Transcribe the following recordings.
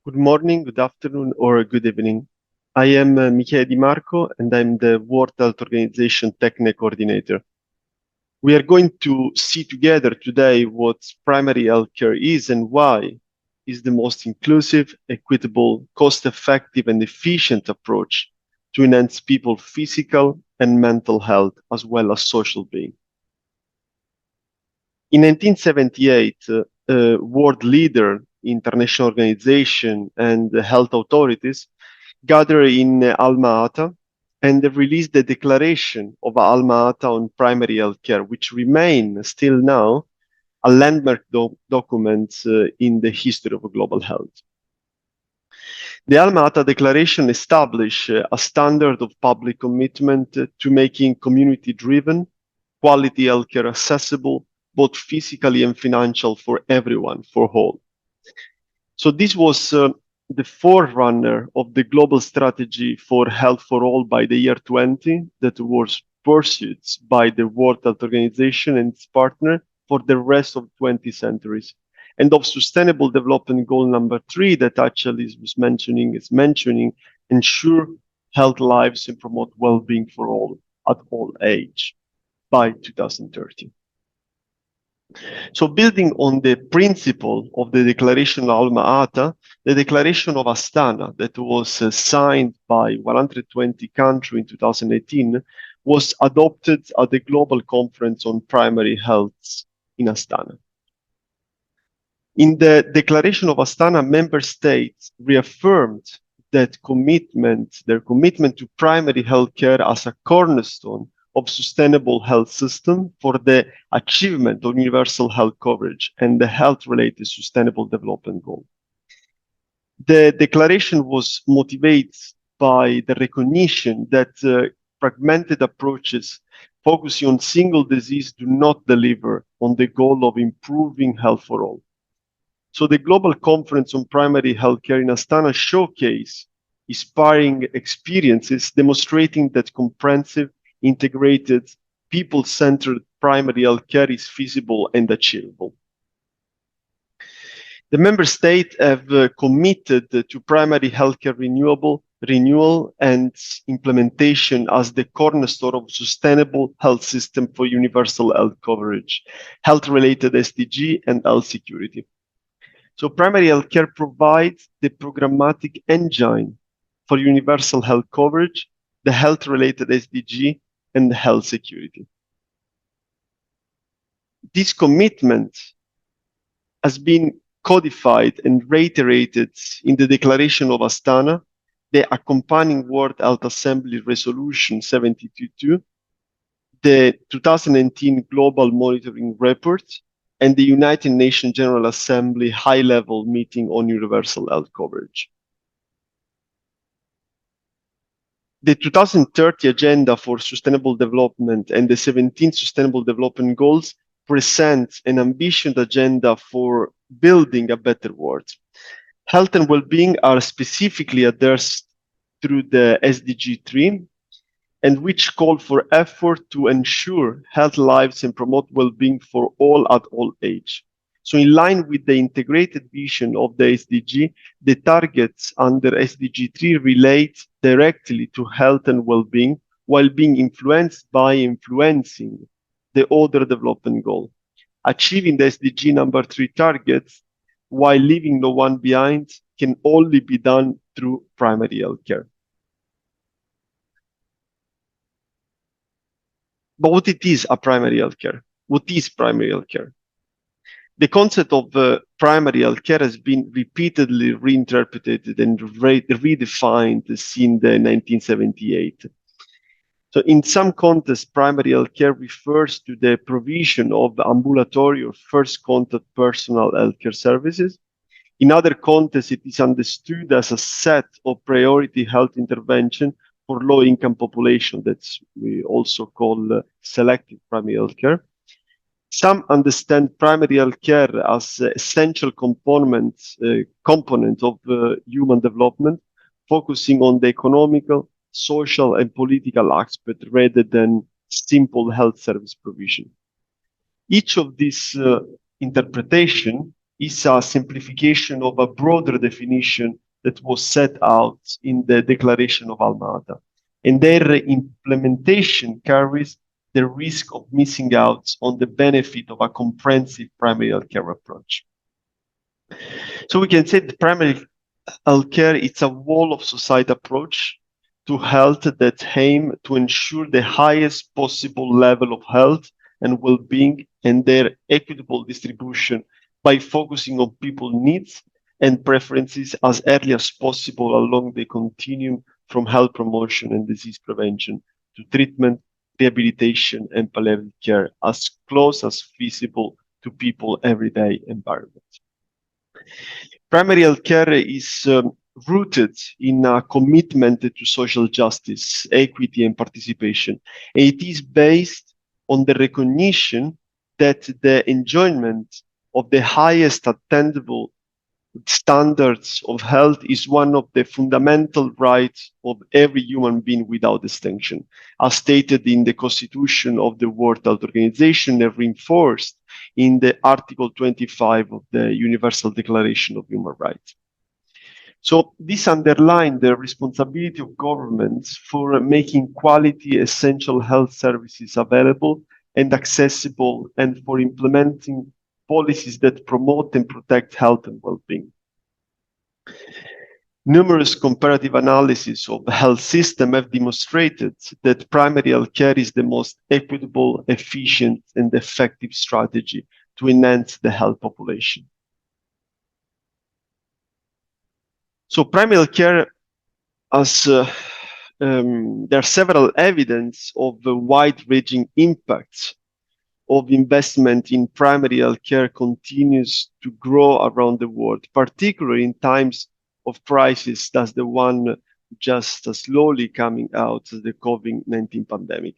Good morning, good afternoon, or good evening. I am Michele Di Marco, and I'm the World Health Organization Téchne coordinator. We are going to see together today what primary healthcare is and why is the most inclusive, equitable, cost-effective, and efficient approach to enhance people's physical and mental health, as well as social being. In 1978, a world leader, international organization, and health authorities gathered in Alma Ata and released the Declaration of Alma Ata on Primary Healthcare, which remain still now a landmark document in the history of global health. The Alma Ata Declaration established a standard of public commitment to making community-driven, quality healthcare accessible, both physically and financial for everyone, for all. So this was the forerunner of the global strategy for health for all by the year 20 that was pursued by the World Health Organization and its partner for the rest of 20 centuries. And of Sustainable Development Goal number 3 that actually is mentioning ensure health lives and promote well-being for all at all age by 2030. So building on the principle of the Declaration of Alma Ata, the Declaration of Astana that was signed by 120 countries in 2018 was adopted at the Global Conference on Primary Health in Astana. In the Declaration of Astana, member states reaffirmed their commitment to primary health care as a cornerstone of sustainable health system for the achievement of universal health coverage and the health-related sustainable development goal. The declaration was motivated by the recognition that fragmented approaches focusing on single disease do not deliver on the goal of improving health for all. So the Global Conference on Primary Healthcare in Astana showcased inspiring experiences demonstrating that comprehensive, integrated, people-centered primary health care is feasible and achievable. The member states have committed to primary healthcare renewal and implementation as the cornerstone of sustainable health system for universal health coverage, health-related SDG, and health security. So primary healthcare provides the programmatic engine for universal health coverage, the health-related SDG, and health security. This commitment has been codified and reiterated in the Declaration of Astana, the accompanying World Health Assembly Resolution 722, the 2019 Global Monitoring Report, and the United Nations General Assembly high-level meeting on universal health coverage. The 2030 Agenda for Sustainable Development and the 17 Sustainable Development Goals present an ambitious agenda for building a better world. Health and well-being are specifically addressed through the SDG 3, and which call for effort to ensure health lives and promote well-being for all at all age. So in line with the integrated vision of the SDG, the targets under SDG 3 relate directly to health and well-being while being influenced by influencing the other development goal. Achieving the SDG number 3 targets while leaving no one behind can only be done through primary health care. But what it is a primary health care? What is primary health care? The concept of primary health care has been repeatedly reinterpreted and redefined since 1978. So in some contexts, primary health care refers to the provision of ambulatory or first contact personal healthcare services. In other contexts, it is understood as a set of priority health intervention for low-income population that we also call selective primary health care. Some understand primary health care as an essential component of human development, focusing on the economical, social, and political aspect rather than simple health service provision. Each of these interpretation is a simplification of a broader definition that was set out in the Declaration of Alma-Ata. And their implementation carries the risk of missing out on the benefit of a comprehensive primary healthcare approach. So we can say that primary healthcare is a whole of society approach to health that aim to ensure the highest possible level of health and well-being and their equitable distribution by focusing on people's needs and preferences as early as possible along the continuum from health promotion and disease prevention to treatment, rehabilitation, and palliative care as close as feasible to people's everyday environment. Primary healthcare is rooted in a commitment to social justice, equity, and participation. And it is based on the recognition that the enjoyment of the highest attainable standards of health is one of the fundamental rights of every human being without distinction, as stated in the Constitution of the World Health Organization and reinforced in the Article 25 of the Universal Declaration of Human Rights. So this underlines the responsibility of governments for making quality essential health services available and accessible and for implementing policies that promote and protect health and well-being. Numerous comparative analyses of the health system have demonstrated that primary health care is the most equitable, efficient, and effective strategy to enhance the health population. So primary health care, as there are several evidence of the wide-ranging impacts of investment in primary healthcare continues to grow around the world, particularly in times of crisis, as the one just slowly coming out of the COVID-19 pandemic.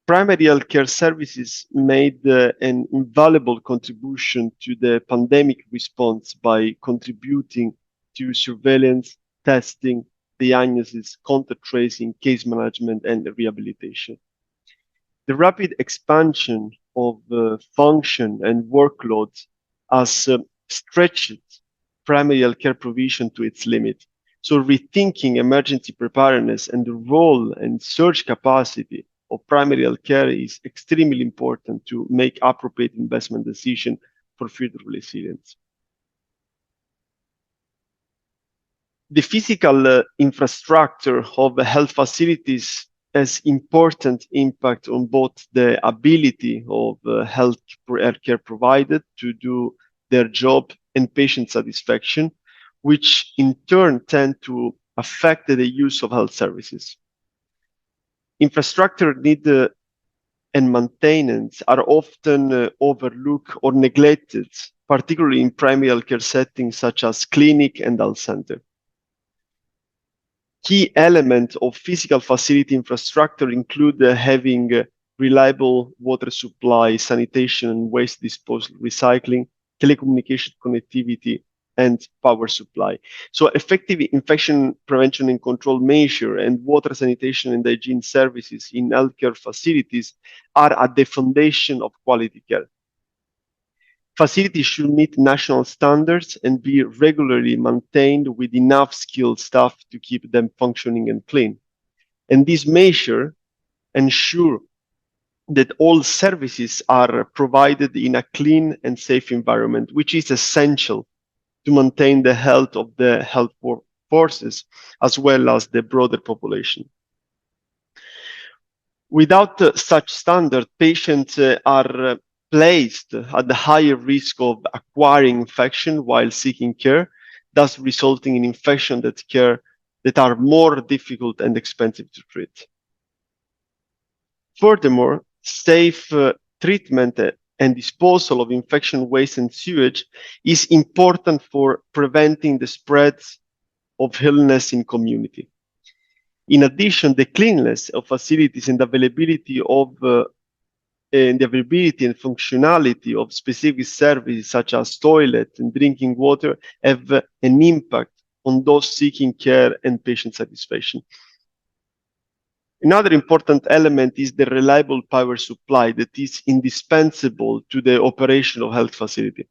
Primary healthcare services made an invaluable contribution to the pandemic response by contributing to surveillance, testing, diagnosis, contact tracing, case management, and rehabilitation. The rapid expansion of function and workloads has stretched primary healthcare provision to its limit. So rethinking emergency preparedness and the role and surge capacity of primary healthcare is extremely important to make appropriate investment decisions for future resilience. The physical infrastructure of the health facilities has important impact on both the ability of healthcare provided to do their job and patient satisfaction, which in turn tend to affect the use of health services. Infrastructure need and maintenance are often overlooked or neglected, particularly in primary healthcare settings such as clinic and health center. Key elements of physical facility infrastructure include having reliable water supply, sanitation and waste disposal, recycling, telecommunication connectivity, and power supply. So effective infection prevention and control measure and water sanitation and hygiene services in healthcare facilities are at the foundation of quality care. Facilities should meet national standards and be regularly maintained with enough skilled staff to keep them functioning and clean. And this measure ensure that all services are provided in a clean and safe environment, which is essential to maintain the health of the health forces as well as the broader population. Without such standard, patients are placed at the higher risk of acquiring infection while seeking care, thus resulting in infection that are more difficult and expensive to treat. Furthermore, safe treatment and disposal of infection waste and sewage is important for preventing the spread of illness in community. In addition, the cleanliness of facilities and availability and functionality of specific services such as toilet and drinking water have an impact on those seeking care and patient satisfaction. Another important element is the reliable power supply that is indispensable to the operation of health facility.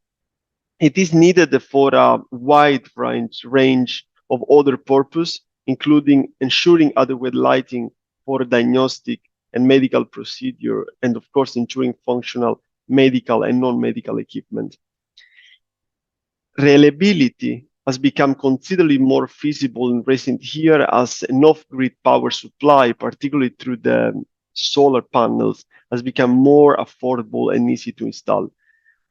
It is needed for a wide range of other purposes, including ensuring adequate lighting for diagnostic and medical procedure, and of course, ensuring functional medical and non-medical equipment. Reliability has become considerably more feasible in recent years as enough grid power supply, particularly through the solar panels, has become more affordable and easy to install.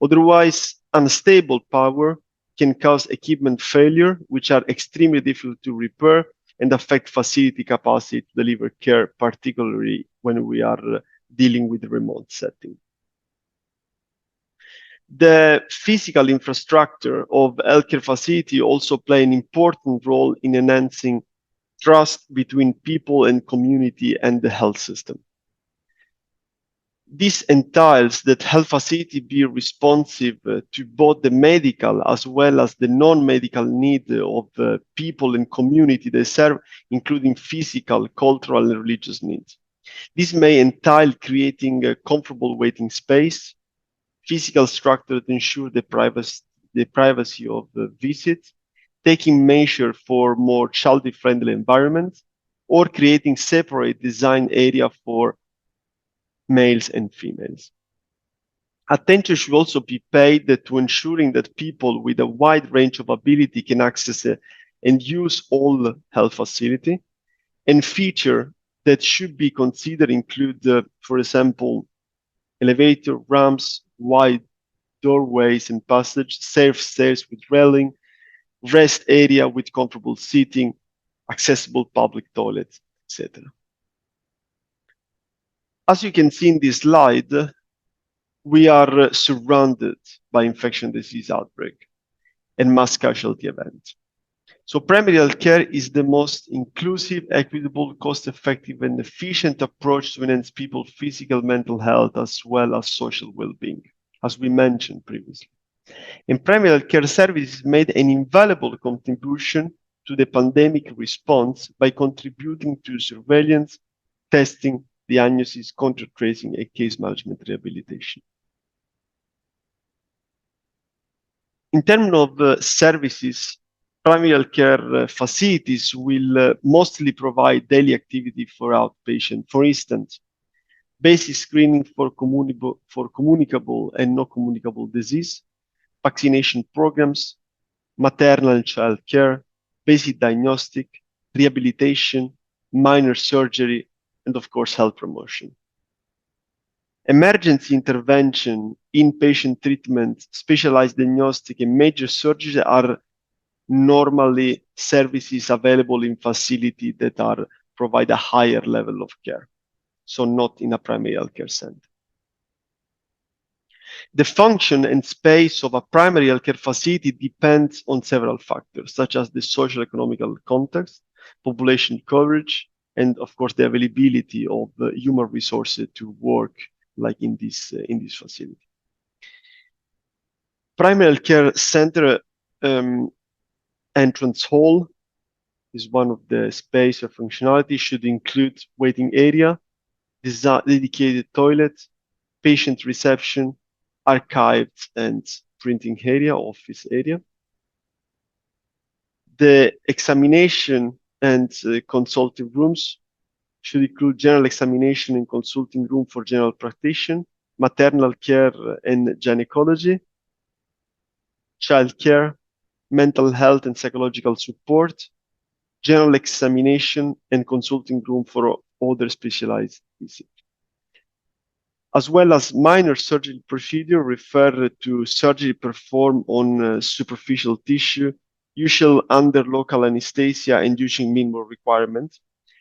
Otherwise, unstable power can cause equipment failure, which are extremely difficult to repair and affect facility capacity to deliver care, particularly when we are dealing with remote setting. The physical infrastructure of healthcare facility also play an important role in enhancing trust between people and community and the health system. This entails that health facility be responsive to both the medical as well as the non-medical need of people and community they serve, including physical, cultural, and religious needs. This may entail creating a comfortable waiting space, physical structure to ensure the privacy of the visit, taking measures for more child-friendly environments, or creating separate design area for males and females. Attention should also be paid to ensuring that people with a wide range of ability can access and use all health facility, and feature that should be considered include, for example, elevator, ramps, wide doorways and passage, safe stairs with railing, rest area with comfortable seating, accessible public toilets, etc. As you can see in this slide, we are surrounded by infectious disease outbreak and mass casualty events. So primary healthcare is the most inclusive, equitable, cost-effective, and efficient approach to enhance people's physical, mental health, as well as social well-being, as we mentioned previously. And primary healthcare services made an invaluable contribution to the pandemic response by contributing to surveillance, testing, diagnosis, contact tracing, and case management rehabilitation. In terms of services, primary care facilities will mostly provide daily activity for outpatient. For instance, basic screening for communicable and non communicable disease, vaccination programs, maternal and child care, basic diagnostic, rehabilitation, minor surgery, and of course, health promotion. Emergency intervention, inpatient treatment, specialized diagnostic, and major surgeries are normally services available in facilities that are provide a higher level of care, so not in a primary healthcare center. The function and space of a primary healthcare facility depends on several factors, such as the social economical context, population coverage, and of course the availability of human resources to work like in this facility. Primary care center entrance hall is one of the space of functionality, should include waiting area, dedicated toilet, patient reception, archives and printing area, office area. The examination and consulting rooms should include general examination and consulting room for general practitioner, maternal care and gynecology, child care, mental health and psychological support, general examination and consulting room for other specialized visits, as well as minor surgery procedure referred to surgery performed on superficial tissue, usually under local anesthesia and using minimal requirements.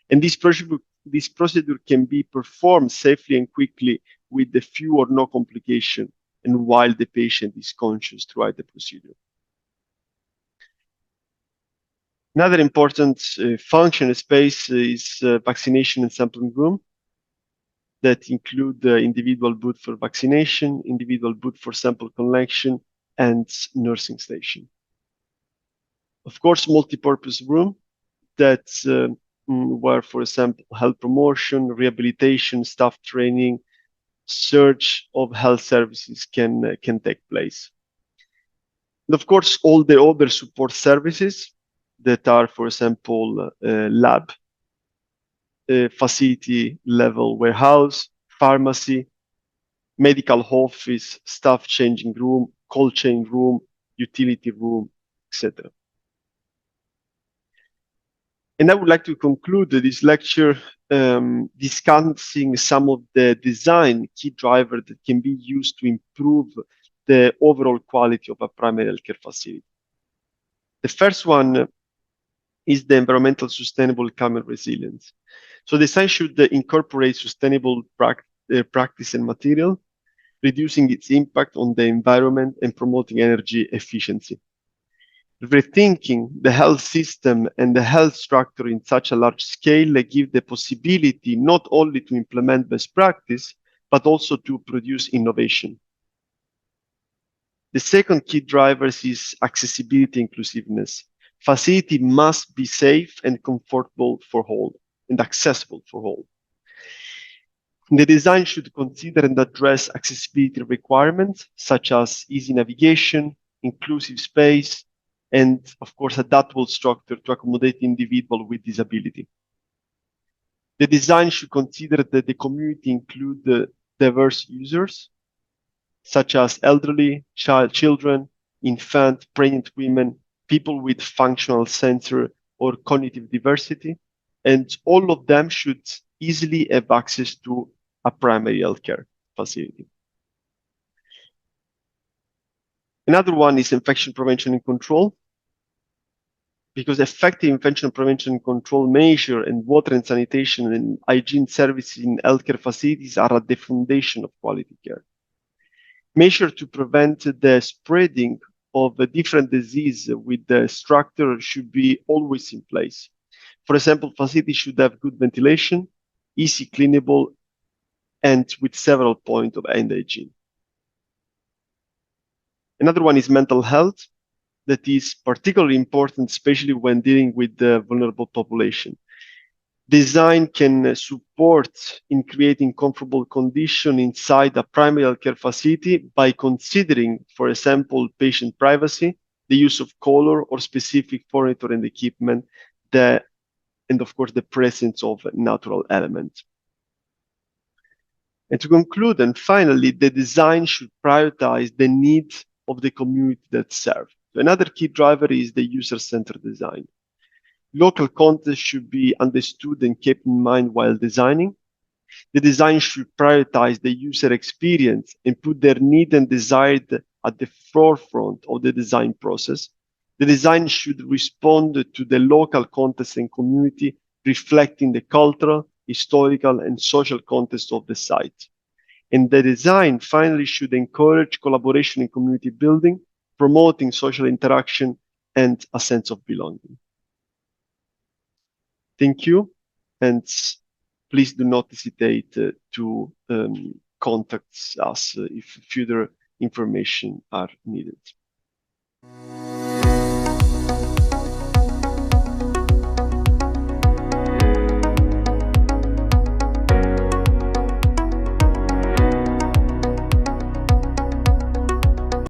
And this procedure can be performed safely and quickly with the few or no complication and while the patient is conscious throughout the procedure. Another important function space is vaccination and sampling room that include the individual booth for vaccination, individual booth for sample collection, and nursing station. Of course, multi-purpose room that where, for example, health promotion, rehabilitation, staff training, search of health services can take place. And of course, all the other support services that are, for example, lab, facility level warehouse, pharmacy, medical office, staff changing room, cold chain room, utility room, etc. And I would like to conclude this lecture discussing some of the design key drivers that can be used to improve the overall quality of a primary healthcare facility. The first one is the environmental sustainable climate resilience. So design should incorporate sustainable practice and material, reducing its impact on the environment and promoting energy efficiency. Rethinking the health system and the health structure in such a large scale give the possibility not only to implement best practice, but also to produce innovation. The second key driver is accessibility inclusiveness. Facility must be safe and comfortable for all and accessible for all. The design should consider and address accessibility requirements such as easy navigation, inclusive space, and of course, adaptable structure to accommodate individuals with disability. The design should consider that the community include diverse users, such as elderly, children, infant, pregnant women, people with functional sensor or cognitive diversity, and all of them should easily have access to a primary healthcare facility. Another one is infection prevention and control, because effective infection prevention and control measure and water and sanitation and hygiene services in healthcare facilities are at the foundation of quality care. Measure to prevent the spreading of a different disease with the structure should be always in place. For example, facilities should have good ventilation, easy cleanable, and with several points of hand hygiene. Another one is mental health. That is particularly important, especially when dealing with the vulnerable population. Design can support in creating comfortable conditions inside a primary healthcare facility by considering, for example, patient privacy, the use of color or specific furniture and equipment, and of course, the presence of natural elements. And to conclude, and finally, the design should prioritize the needs of the community that served. Another key driver is the user-centered design. Local context should be understood and kept in mind while designing. The design should prioritize the user experience and put their need and desire at the forefront of the design process. The design should respond to the local context and community, reflecting the cultural, historical, and social context of the site. And the design finally should encourage collaboration and community building, promoting social interaction and a sense of belonging. Thank you, and please do not hesitate to contact us if further information are needed.